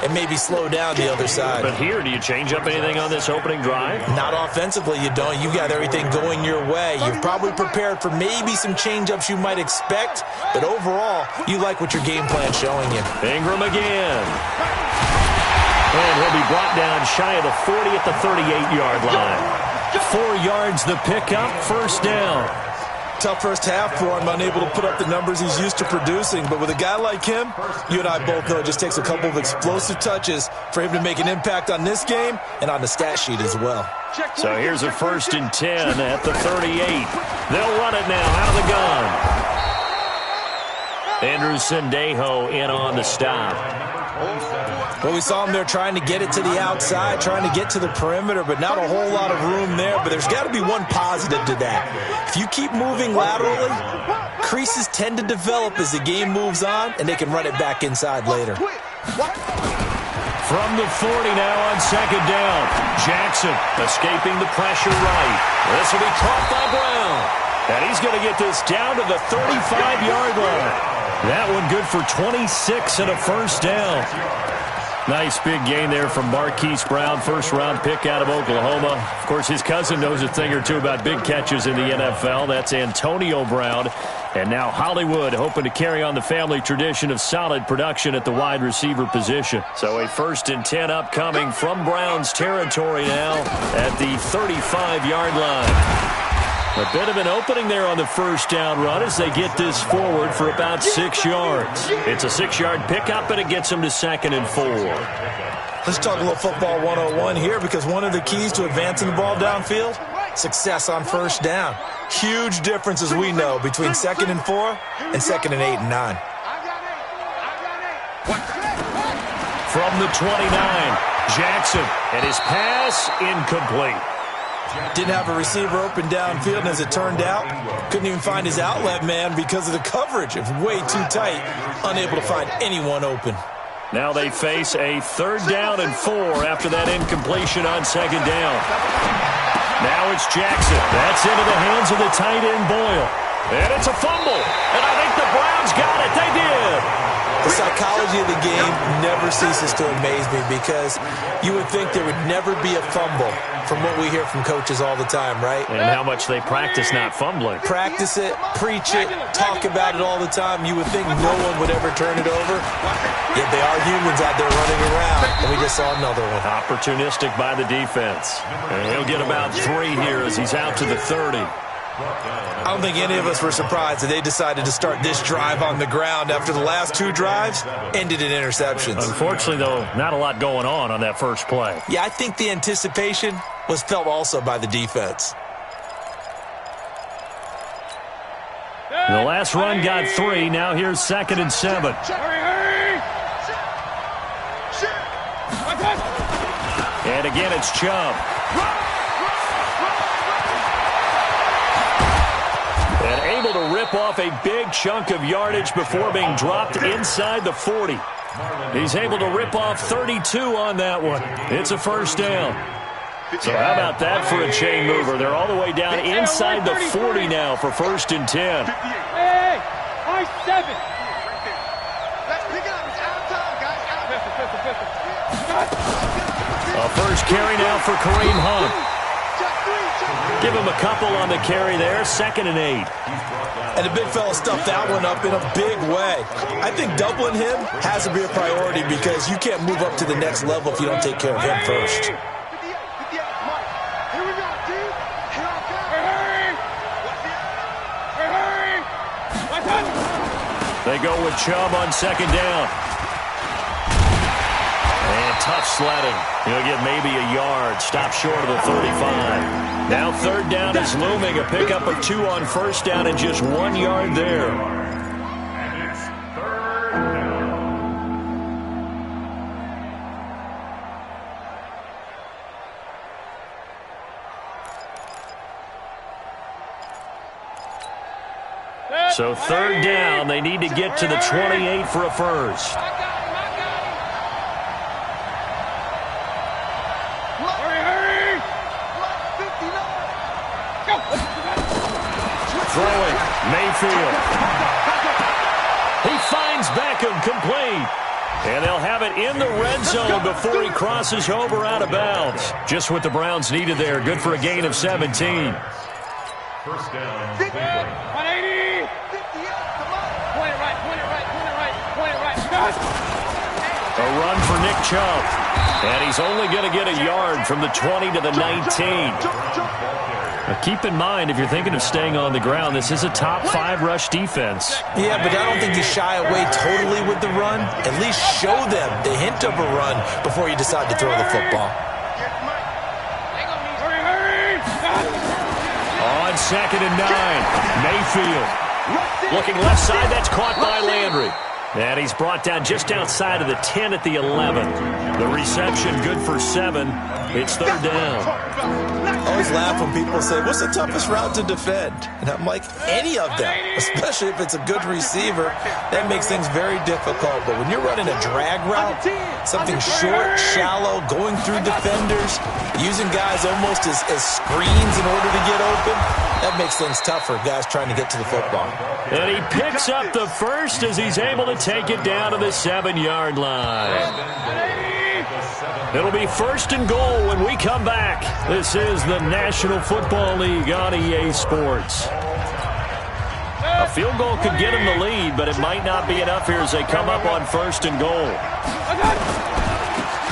and maybe slow down the other side. But here, do you change up anything on this opening drive? Not offensively, you don't. You got everything going your way. You're probably prepared for maybe some change-ups you might expect, but overall, you like what your game plan's showing you. Ingram again. And he'll be brought down shy of the 40 at the 38-yard line. 4 yards the pickup, first down. Tough first half for him, unable to put up the numbers he's used to producing. But with a guy like him, you and I both know it just takes a couple of explosive touches for him to make an impact on this game and on the stat sheet as well. So here's a 1st and 10 at the 38. They'll run it now out of the gun. Andrew Sendejo in on the stop. Well, we saw him there trying to get it to the outside, trying to get to the perimeter, but not a whole lot of room there. But there's got to be one positive to that. If you keep moving laterally, creases tend to develop as the game moves on, and they can run it back inside later. From the 40 now on 2nd down. Jackson escaping the pressure right. This will be caught by Brown. And he's going to get this down to the 35-yard line. That one good for 26 and a first down. Nice big gain there from Marquise Brown, first-round pick out of Oklahoma. Of course, his cousin knows a thing or two about big catches in the NFL. That's Antonio Brown. And now Hollywood hoping to carry on the family tradition of solid production at the wide receiver position. So a 1st and 10 upcoming from Brown's territory now at the 35-yard line. A bit of an opening there on the first down run as they get this forward for about 6 yards. It's a 6-yard pickup, and it gets them to 2nd and 4. Let's talk a little football 101 here, because one of the keys to advancing the ball downfield, success on first down. Huge difference, as we know, between 2nd and 4 and 2nd and 8 and 9. From the 29, Jackson, and his pass incomplete. Didn't have a receiver open downfield, and as it turned out, couldn't even find his outlet man because of the coverage. It was way too tight, unable to find anyone open. Now they face a 3rd down and 4 after that incompletion on 2nd down. Now it's Jackson. That's into the hands of the tight end Boyle. And it's a fumble. And I think the Browns got it. They did. The psychology of the game never ceases to amaze me, because you would think there would never be a fumble from what we hear from coaches all the time, right? And how much they practice not fumbling. Practice it, preach it, talk about it all the time. You would think no one would ever turn it over. Yet they are humans out there running around, and we just saw another one. Opportunistic by the defense. And he'll get about 3 here as he's out to the 30. I don't think any of us were surprised that they decided to start this drive on the ground after the last 2 drives ended in interceptions. Unfortunately, though, not a lot going on that first play. Yeah, I think the anticipation was felt also by the defense. The last run got 3. Now here's 2nd and 7. And again, it's Chubb. And able to rip off a big chunk of yardage before being dropped inside the 40. He's able to rip off 32 on that one. It's a first down. So how about that for a chain mover? They're all the way down inside the 40 now for 1st and 10. Hey, I-7. A first carry now for Kareem Hunt. Give him a couple on the carry there, 2nd and 8. And the big fella stuffed that one up in a big way. I think doubling him has to be a priority, because you can't move up to the next level if you don't take care of him first. They go with Chubb on 2nd down. And tough sledding. He'll get maybe a yard. Stop short of the 35. Now 3rd down is looming. A pickup of 2 on 1st down and just 1 yard there. So 3rd down, they need to get to the 28 for a first. Throwing, Mayfield. He finds Beckham complete. And they'll have it in the red zone before he crosses over out of bounds. Just what the Browns needed there. Good for a gain of 17. First down. 180. 50 come on. Point it right, point it right, point it right, point it right. A run for Nick Chubb. And he's only going to get a yard from the 20 to the 19. Now keep in mind, if you're thinking of staying on the ground, this is a top 5 rush defense. Yeah, but I don't think you shy away totally with the run. At least show them the hint of a run before you decide to throw the football. On 2nd and 9, Mayfield. Looking left side, that's caught by Landry. And he's brought down just outside of the 10 at the 11. The reception good for 7. It's 3rd down. I always laugh when people say, what's the toughest route to defend? And I'm like, any of them, especially if it's a good receiver. That makes things very difficult. But when you're running a drag route, something short, shallow, going through defenders, using guys almost as screens in order to get open, that makes things tough for guys trying to get to the football. And he picks up the first as he's able to take it down to the 7-yard line. It'll be 1st and goal when we come back. This is the National Football League on EA Sports. A field goal could get him the lead, but it might not be enough here as they come up on 1st and goal.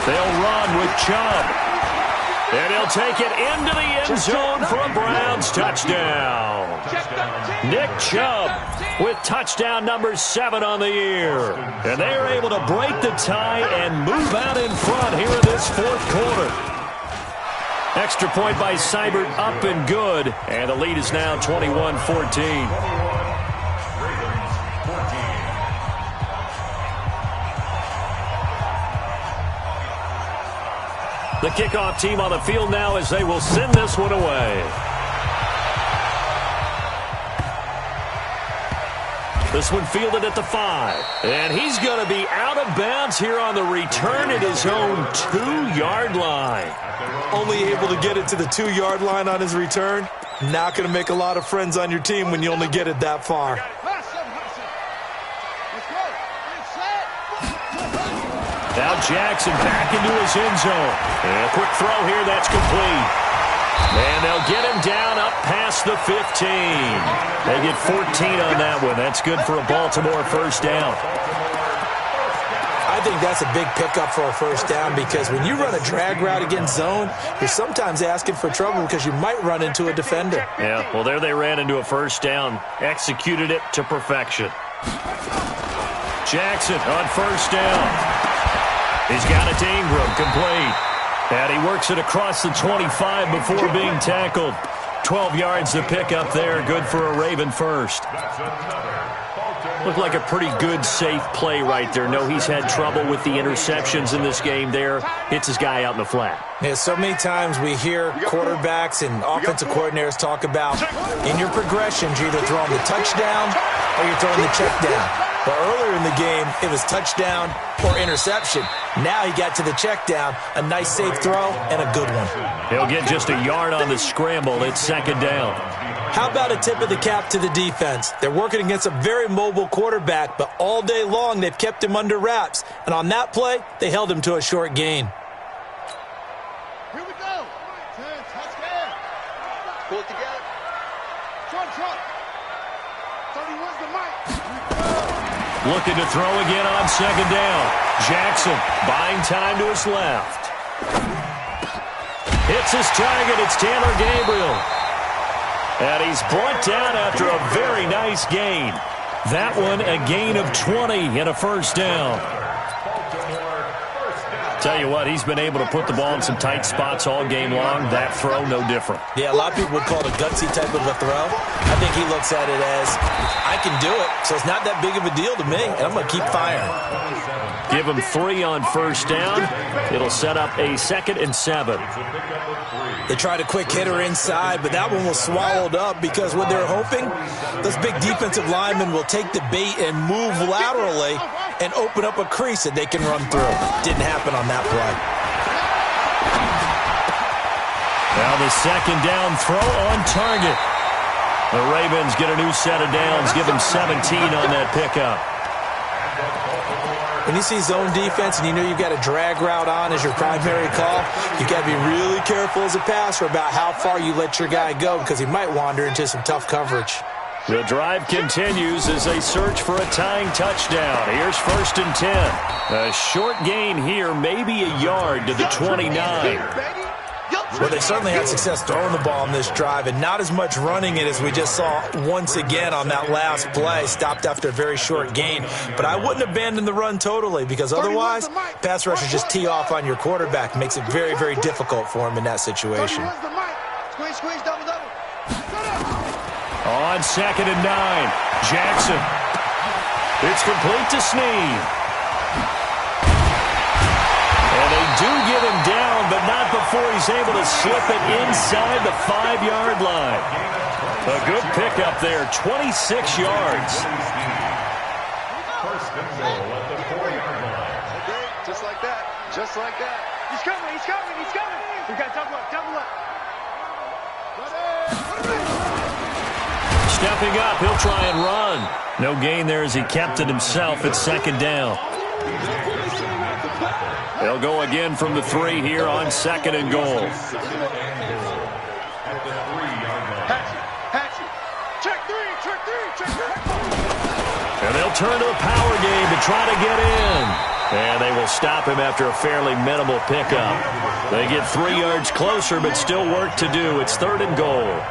They'll run with Chubb. And he'll take it into the end zone for a Browns touchdown. Nick Chubb with touchdown number 7 on the year. And they are able to break the tie and move out in front here in this 4th quarter. Extra point by Seibert up and good. And the lead is now 21-14. The kickoff team on the field now as they will send this one away. This one fielded at the 5. And he's going to be out of bounds here on the return at his own 2-yard line. Only able to get it to the 2-yard line on his return. Not going to make a lot of friends on your team when you only get it that far. Now Jackson back into his end zone. And a quick throw here, that's complete. And they'll get him down up past the 15. They get 14 on that one. That's good for a Baltimore first down. I think that's a big pickup for a first down because when you run a drag route against zone, you're sometimes asking for trouble because you might run into a defender. Yeah, well, there they ran into a first down. Executed it to perfection. Jackson on first down. He's got it to Ingram, complete. And he works it across the 25 before being tackled. 12 yards to pick up there. Good for a Raven first. Looked like a pretty good, safe play right there. No, he's had trouble with the interceptions in this game there. Hits his guy out in the flat. Yeah, so many times we hear quarterbacks and offensive coordinators talk about in your progressions, you're either throwing the touchdown or you're throwing the check down. But earlier in the game, it was touchdown or interception. Now he got to the check down, a nice safe throw, and a good one. He'll get just a yard on the scramble. It's 2nd down. How about a tip of the cap to the defense? They're working against a very mobile quarterback, but all day long they've kept him under wraps. And on that play, they held him to a short gain. Here we go. Touchdown. Pull it together. Trump. 31's the mic. Looking to throw again on 2nd down. Jackson buying time to his left. Hits his target. It's Taylor Gabriel. And he's brought down after a very nice gain. That one a gain of 20 and a first down. Tell you what, he's been able to put the ball in some tight spots all game long. That throw, no different. Yeah, a lot of people would call it a gutsy type of a throw. I think he looks at it as, I can do it, so it's not that big of a deal to me, and I'm going to keep firing. Give him 3 on first down. It'll set up a 2nd and 7. They tried a quick hitter inside, but that one was swallowed up because what they're hoping, those big defensive linemen will take the bait and move laterally and open up a crease that they can run through. Didn't happen on that play. Now the 2nd down throw on target. The Ravens get a new set of downs, give them 17 on that pickup. When you see zone defense and you know you've got a drag route on as your primary call, you've got to be really careful as a passer about how far you let your guy go because he might wander into some tough coverage. The drive continues as they search for a tying touchdown. Here's 1st and 10. A short gain here, maybe a yard to the 29. Well, they certainly had success throwing the ball on this drive and not as much running it as we just saw once again on that last play. Stopped after a very short gain. But I wouldn't abandon the run totally because otherwise, pass rushers just tee off on your quarterback. Makes it very, very difficult for him in that situation. Squeeze, double. On 2nd and 9, Jackson. It's complete to Snead. And they do get him down, but not before he's able to slip it inside the 5-yard line. A good pickup there, 26 yards. First and goal at the 4-yard line. Okay, just like that. He's coming. We've got double up. Stepping up, he'll try and run. No gain there as he kept it himself at 2nd down. They'll go again from the 3 here on 2nd and goal. Check three. And they'll turn to the power game to try to get in. And they will stop him after a fairly minimal pickup. They get 3 yards closer, but still work to do. It's 3rd and goal.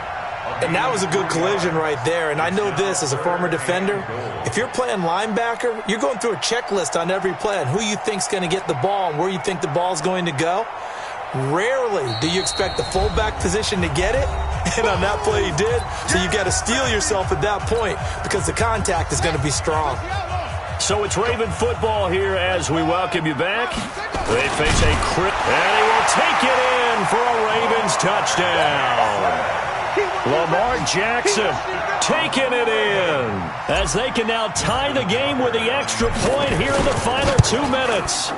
And that was a good collision right there. And I know this as a former defender. If you're playing linebacker, you're going through a checklist on every play on who you think's going to get the ball and where you think the ball's going to go. Rarely do you expect the fullback position to get it. And on that play he did. So you've got to steel yourself at that point because the contact is going to be strong. So it's Raven football here as we welcome you back. They face a crit, and he will take it in for a Ravens touchdown. Lamar Jackson taking it in as they can now tie the game with the extra point here in the final 2 minutes.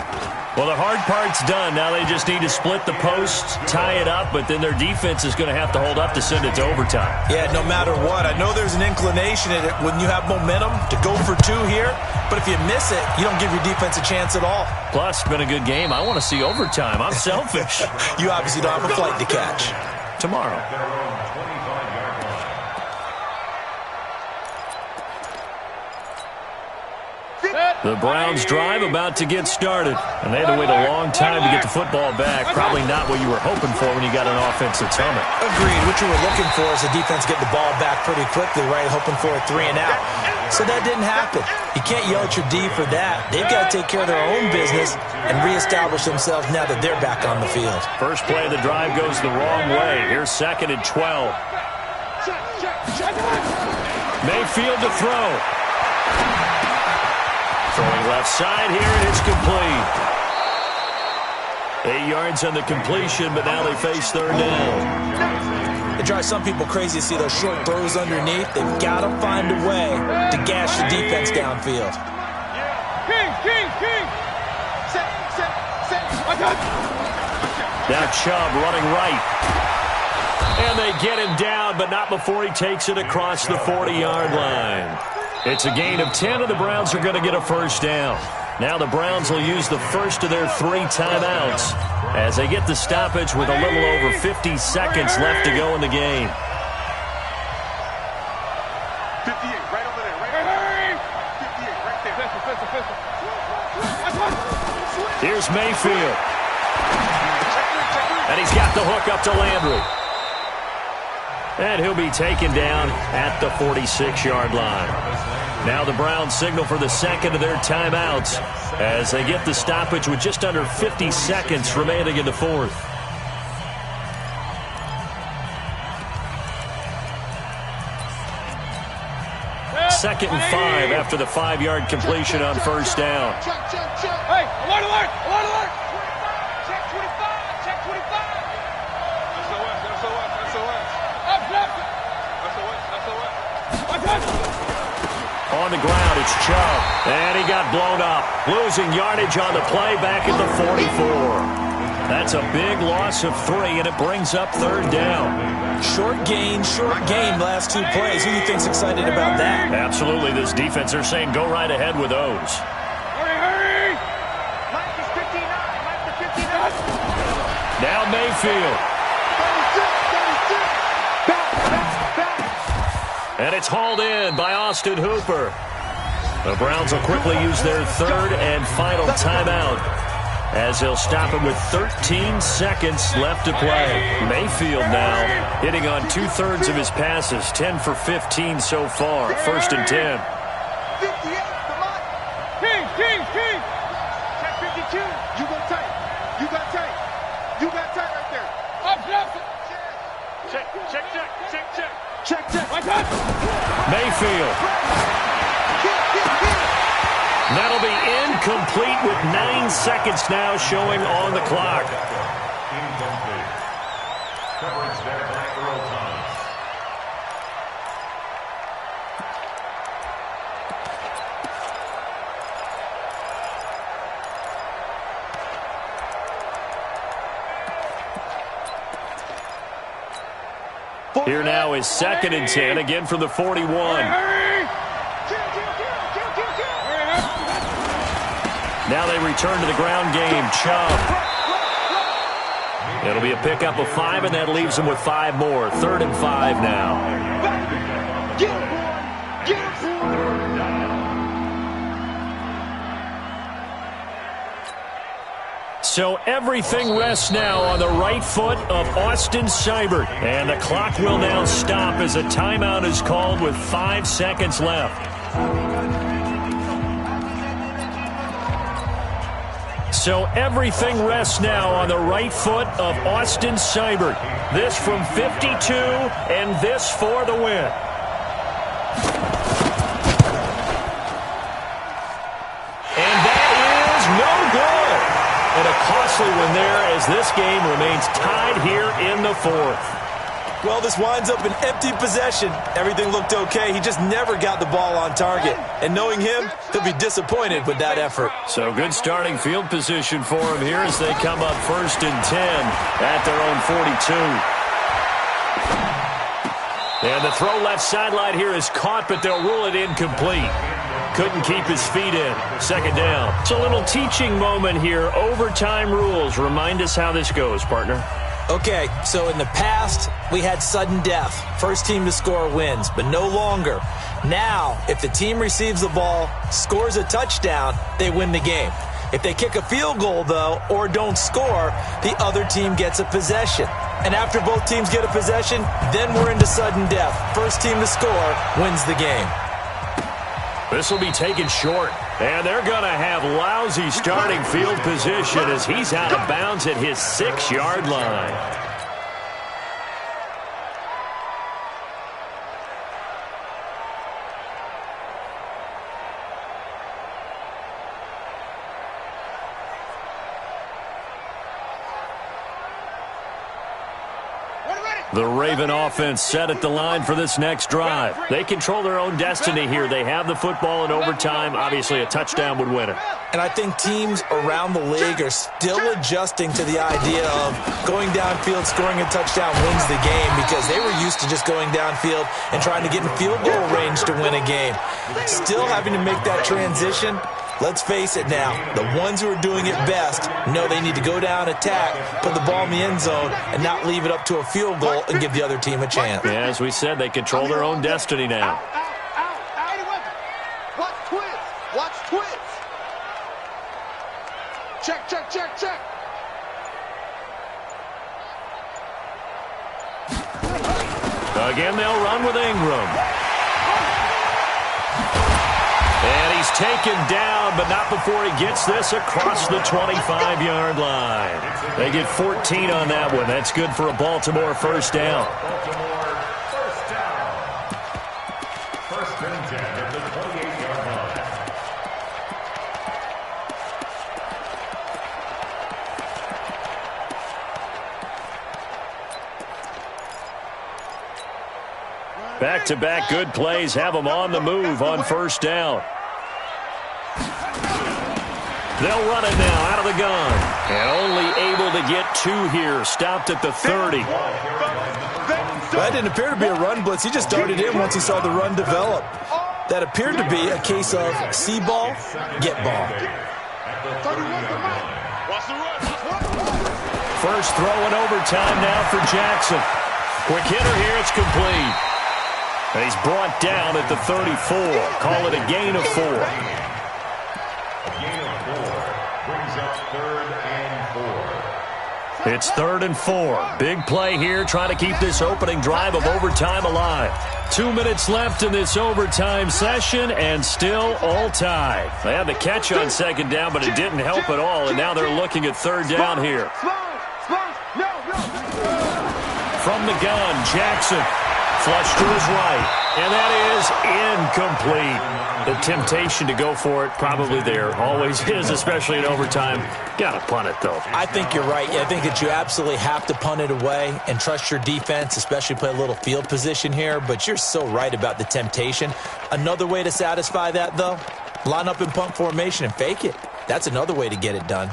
Well, the hard part's done. Now they just need to split the posts, tie it up, but then their defense is going to have to hold up to send it to overtime. Yeah, no matter what. I know there's an inclination in it when you have momentum to go for 2 here, but if you miss it, you don't give your defense a chance at all. Plus, it's been a good game. I want to see overtime. I'm selfish. You obviously don't have a flight to catch. Tomorrow. The Browns drive about to get started. And they had to wait a long time to get the football back. Probably not what you were hoping for when you got an offense that's humming. Agreed. What you were looking for is the defense get the ball back pretty quickly, right? Hoping for a 3 and out. So that didn't happen. You can't yell at your D for that. They've got to take care of their own business and reestablish themselves now that they're back on the field. First play of the drive goes the wrong way. Here's 2nd and 12. Mayfield to throw. Throwing left side here, and it's complete. 8 yards on the completion, but now they face 3rd down. It drives some people crazy to see those short throws underneath. They've got to find a way to gash the defense downfield. King. Set. Now Chubb running right. And they get him down, but not before he takes it across the 40-yard line. It's a gain of 10, and the Browns are going to get a 1st down. Now the Browns will use the first of their 3 timeouts as they get the stoppage with a little over 50 seconds left to go in the game. 58, right over there. 58, right there. Here's Mayfield. And he's got the hook up to Landry. And he'll be taken down at the 46-yard line. Now the Browns signal for the 2nd of their timeouts as they get the stoppage with just under 50 seconds remaining in the 4th. Second and 5 after the 5-yard completion on 1st down. Hey, alert! Check 25. On the ground, it's Chubb. And he got blown up. Losing yardage on the play back at the 44. That's a big loss of 3, and it brings up 3rd down. Short game, last 2 plays. Who do you think's excited about that? Absolutely. This defense, they're saying go right ahead with those. Hurry! Now Mayfield. And it's hauled in by Austin Hooper. The Browns will quickly use their third and final timeout, as they'll stop it with 13 seconds left to play. Mayfield now hitting on 2/3 of his passes, 10 for 15 so far. 1st and 10. 58, come on. King. Check 52. You go tight. You got tight. You got tight right there. Check. Mayfield. That'll be incomplete with 9 seconds now showing on the clock. Incomplete. Coverage there by Earl Thomas. Here now is 2nd and 10, again from the 41. Now they return to the ground game. Chubb. It'll be a pickup of 5, and that leaves them with 5 more. 3rd and 5 now. So everything rests now on the right foot of Austin Seibert. And the clock will now stop as a timeout is called with 5 seconds left. So everything rests now on the right foot of Austin Seibert. This from 52, and this for the win. And that is no good. And a costly one there as this game remains tied here in the 4th. Well, this winds up an empty possession. Everything looked okay. He just never got the ball on target. And knowing him, he'll be disappointed with that effort. So good starting field position for him here as they come up 1st and 10 at their own 42. And the throw left sideline here is caught, but they'll rule it incomplete. Couldn't keep his feet in. 2nd down. It's a little teaching moment here. Overtime rules. Remind us how this goes, partner. Okay, so in the past, we had sudden death. First team to score wins, but no longer. Now, if the team receives the ball, scores a touchdown, they win the game. If they kick a field goal, though, or don't score, the other team gets a possession. And after both teams get a possession, then we're into sudden death. First team to score wins the game. This will be taken short. And they're going to have lousy starting field position as he's out of bounds at his 6-yard line. The Raven offense set at the line for this next drive. They control their own destiny here. They have the football in overtime. Obviously, a touchdown would win it. And I think teams around the league are still adjusting to the idea of going downfield, scoring a touchdown wins the game, because they were used to just going downfield and trying to get in field goal range to win a game. Still having to make that transition. Let's face it now, the ones who are doing it best know they need to go down, attack, put the ball in the end zone, and not leave it up to a field goal and give the other team a chance. Yeah, as we said, they control their own destiny now. Watch twins. Check. Again, they'll run with Ingram. And he's taken down, but not before he gets this across the 25-yard line. They get 14 on that one. That's good for a Baltimore 1st down. Baltimore 1st down. 1st and 10 at the 28-yard line. Back-to-back good plays have them on the move on 1st down. They'll run it now out of the gun. And only able to get 2 here. Stopped at the 30. That didn't appear to be a run blitz. He just darted in once he saw the run develop. That appeared to be a case of see ball, get ball. Watch the run. first throw in overtime now for Jackson. Quick hitter here, it's complete. And he's brought down at the 34. Call it a gain of 4. A gain of 4 brings up 3rd and 4. It's 3rd and 4. Big play here, trying to keep this opening drive of overtime alive. 2 minutes left in this overtime session, and still all tied. They had the catch on 2nd down, but it didn't help at all, and now they're looking at 3rd down here. From the gun, Jackson. Flush to his right, and that is incomplete. The temptation to go for it, probably there. Always is, especially in overtime. Got to punt it, though. I think you're right. I think that you absolutely have to punt it away and trust your defense, especially play a little field position here. But you're so right about the temptation. Another way to satisfy that, though, line up in punt formation and fake it. That's another way to get it done.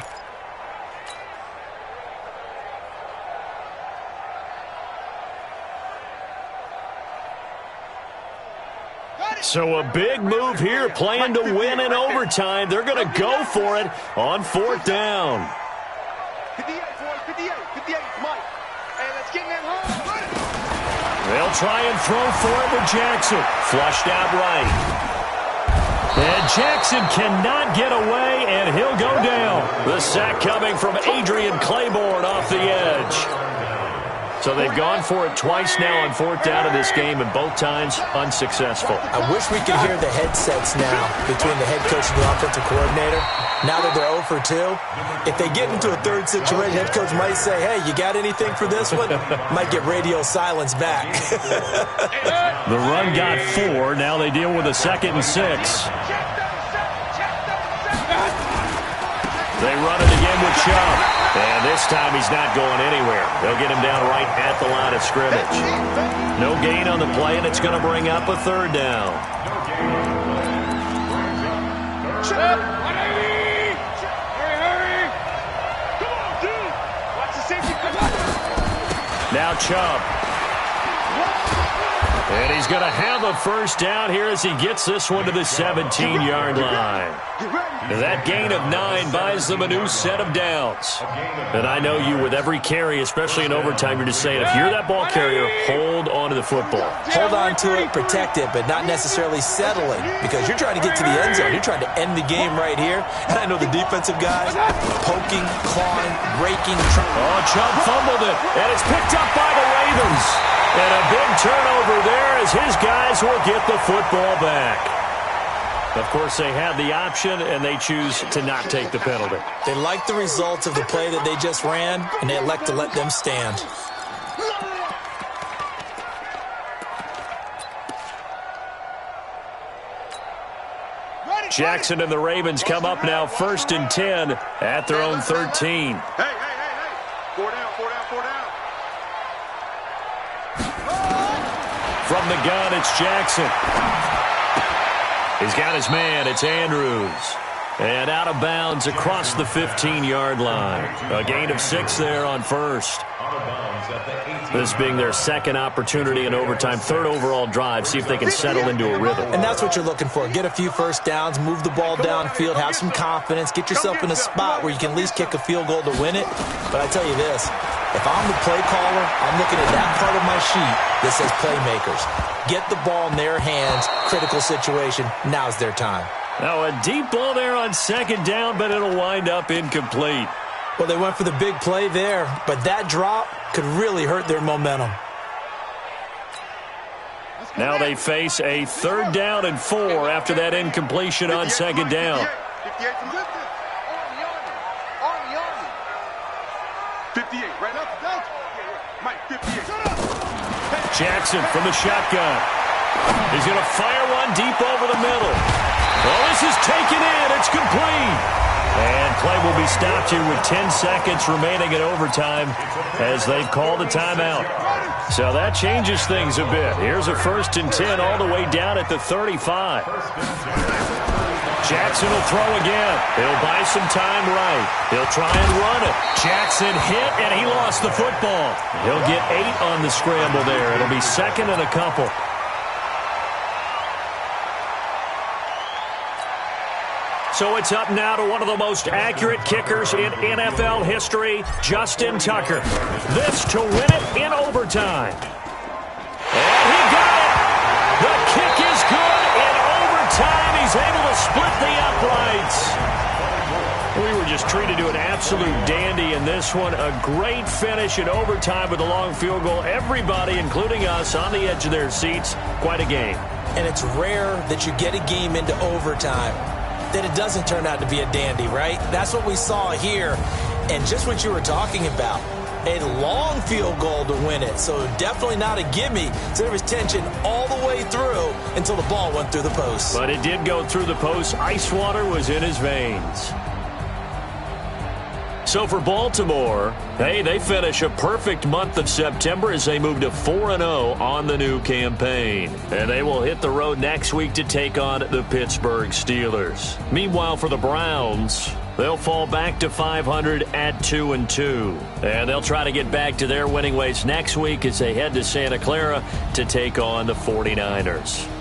So a big move here, playing to win in overtime. They're going to go for it on 4th down. 58, boys, 58, Mike. Hey, let's get in that hole. They'll try and throw for it with Jackson. Flushed out right. And Jackson cannot get away, and he'll go down. The sack coming from Adrian Claiborne off the edge. So they've gone for it twice now on 4th down in this game, and both times unsuccessful. I wish we could hear the headsets now between the head coach and the offensive coordinator. Now that they're 0 for 2, if they get into a 3rd situation, head coach might say, hey, you got anything for this one? Might get radio silence back. The run got 4. Now they deal with a 2nd and 6. They run it again with Chubb. And this time he's not going anywhere. They'll get him down right at the line of scrimmage. No gain on the play, and it's going to bring up a 3rd down. Hurry! Come on, dude! Watch the safety. Now Chubb. And he's going to have a 1st down here as he gets this one to the 17-yard line. And that gain of 9 buys them a new set of downs. And I know you, with every carry, especially in overtime, you're just saying, if you're that ball carrier, hold on to the football. Hold on to it, protect it, but not necessarily settling, because you're trying to get to the end zone. You're trying to end the game right here. And I know the defensive guys poking, clawing, raking. Oh, Chubb fumbled it, and it's picked up by the Ravens. And a big turnover there as his guys will get the football back. Of course, they have the option, and they choose to not take the penalty. They like the results of the play that they just ran, and they elect to let them stand. Jackson and the Ravens come up now 1st and 10 at their own 13. Hey. 4 down. From the gun, it's Jackson. He's got his man. It's Andrews. And out of bounds across the 15-yard line. A gain of 6 there on 1st. This being their 2nd opportunity in overtime, 3rd overall drive. See if they can settle into a rhythm. And that's what you're looking for. Get a few 1st downs, move the ball downfield, have some confidence, get yourself in a spot where you can at least kick a field goal to win it. But I tell you this, if I'm the play caller, I'm looking at that part of my sheet that says playmakers. Get the ball in their hands, critical situation, now's their time. Now a deep ball there on 2nd down, but it'll wind up incomplete. Well, they went for the big play there, but that drop could really hurt their momentum. Now they face a 3rd down and 4 after that incompletion on 2nd down. 58, right up. Mike, 58. Jackson from the shotgun. He's going to fire one deep over the middle. Well, this is taken in. It's complete. And play will be stopped here with 10 seconds remaining in overtime as they've called a timeout. So that changes things a bit. Here's a 1st and 10 all the way down at the 35. Jackson will throw again. He'll buy some time right. He'll try and run it. Jackson hit, and he lost the football. He'll get 8 on the scramble there. It'll be 2nd and a couple. So it's up now to one of the most accurate kickers in NFL history, Justin Tucker. This to win it in overtime. And he got it. The kick is good in overtime. He's able to split the uprights. We were just treated to an absolute dandy in this one. A great finish in overtime with a long field goal. Everybody, including us, on the edge of their seats. Quite a game. And it's rare that you get a game into overtime that it doesn't turn out to be a dandy, right? That's what we saw here. And just what you were talking about, a long field goal to win it. So definitely not a gimme. So there was tension all the way through until the ball went through the post. But it did go through the post. Ice water was in his veins. So for Baltimore, hey, they finish a perfect month of September as they move to 4-0 on the new campaign. And they will hit the road next week to take on the Pittsburgh Steelers. Meanwhile, for the Browns, they'll fall back to 500 at 2-2. And they'll try to get back to their winning ways next week as they head to Santa Clara to take on the 49ers.